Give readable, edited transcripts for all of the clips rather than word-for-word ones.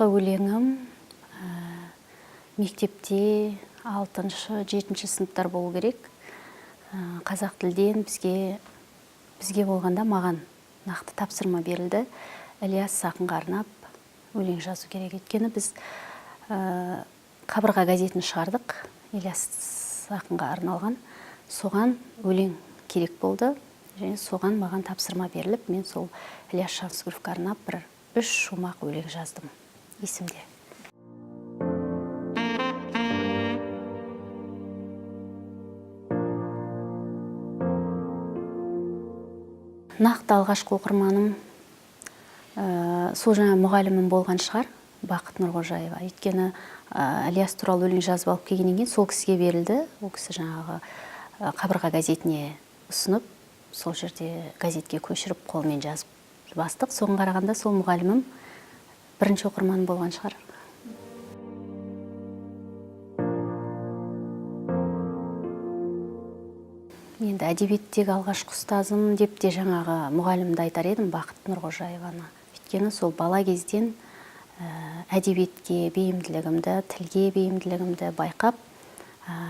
Алғашқы өлеңім мектепте 6-7 сыныптар болу керек. Қазақ тілден бізге болғанда маған нақты тапсырма берілді. Ілияс Ақынға арнап өлең жазу керек. Өйткені біз Қабырға газетін шығардық. Ілияс Ақынға арналған. Соған өлең керек болды. Және соған маған тапсырма беріліп, мен сол Ілияс Жансүгіровқа арнап бір 3 шумақ өлең жаздым. Есімде. Нақты алғашқы оқырманым сол жаңа мұғалімім болған шығар, Бақыт Нұрғожаева. Өйткені Ілияс туралы өлең жазып алып келгеннен кейін сол кісіге берілді. Ол кісі жаңағы Қабырға газетіне ұсынып, сол жерде газетке көшіріп қолмен жазып бастық. Соған қарағанда сол мұғалімім бірінші оқырманым болған шығар. Енді әдебиеттегі алғашқы ұстазым деп те жаңағы мұғалімді айтар едім, Бақыт Нұрғожаеваны. Өйткені сол бала кезден әдебиетке бейімділігімді, тілге бейімділігімді байқап,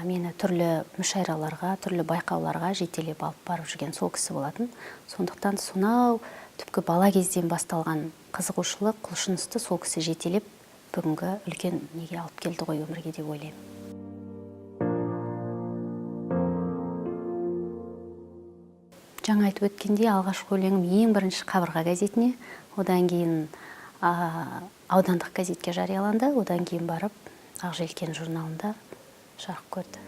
мені түрлі мүшайраларға, түрлі байқауларға жетелеп алып барып жүрген сол кісі болатын. Сондықтан сонау түпкі бала кезден басталған қызығушылық, құлшынысты сол кісі жетелеп бүгінгі үлкен неге алып келді ғой өмірге деп ойлаймын. Жаңа айтып өткендей, алғашқы өлеңім ең бірінші Қабырға газетіне, одан кейін аудандық газетке жарияланды, одан кейін барып Ақжелкен журналында жарық көрді.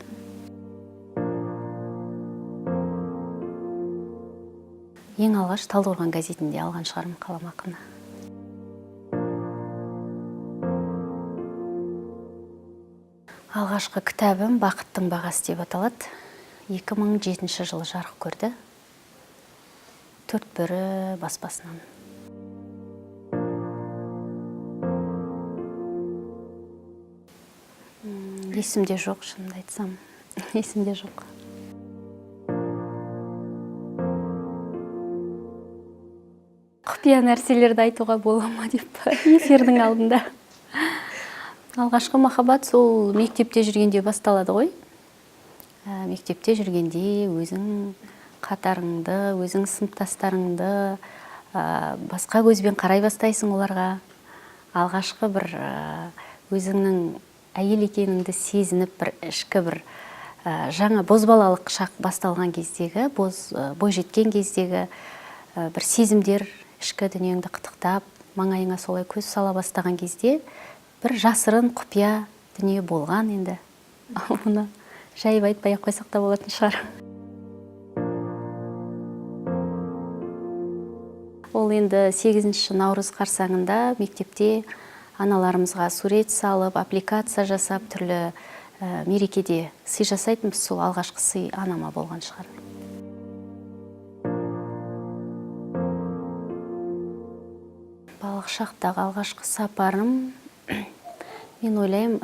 Ең алғаш Талдықорған газетінде алған шығармын қаламақыны. Алғашқы кітабым Бақыттың бағасы деп аталады. 2007 жылы жарық көрді. 4 баспасынан. Есімде жоқ, шынымды айтсам. Есімде жоқ. Құпия нәрселерді айтуға бола ма деп эфирдің алдында. Алғашқы махаббат сол мектепте жүргенде басталады ғой. Мектепте жүргенде өзің қатарыңды, өзің сыныптастарыңды басқа көзбен қарай бастайсың оларға. Алғашқы бір өзіңнің әйел екеніңді сезініп, бір ішкі бір жаңа бозбалалық шақ басталған кездегі, бой жеткен кездегі бір сезімдер ішкі дүниеңді қытықтап, маңайыңа солай көз сала бастаған кезде бір жасырын құпия дүние болған енді. Мұны жайып айтпай қойсақ та болатын шығар. Ол енді 8 наурыз қарсаңында мектепте аналарымызға сурет салып, аппликация жасап, түрлі мерекеде сый жасайтынбыз, сол алғашқы сый анама болған шығар. Балық шақтағы алғашқы сапарым, мен ойлаймын,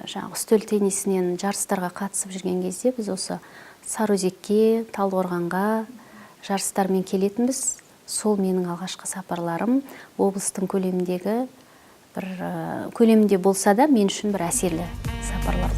жаңағы үстел теннисінен жарыстарға қатысып жүрген кезде біз осы Сарыөзекке, Талдықорғанға жарыстармен келетінбіз. Сол менің алғашқы сапарларым облыстың көлемінде болса да, мен үшін бір әсерлі сапарлар.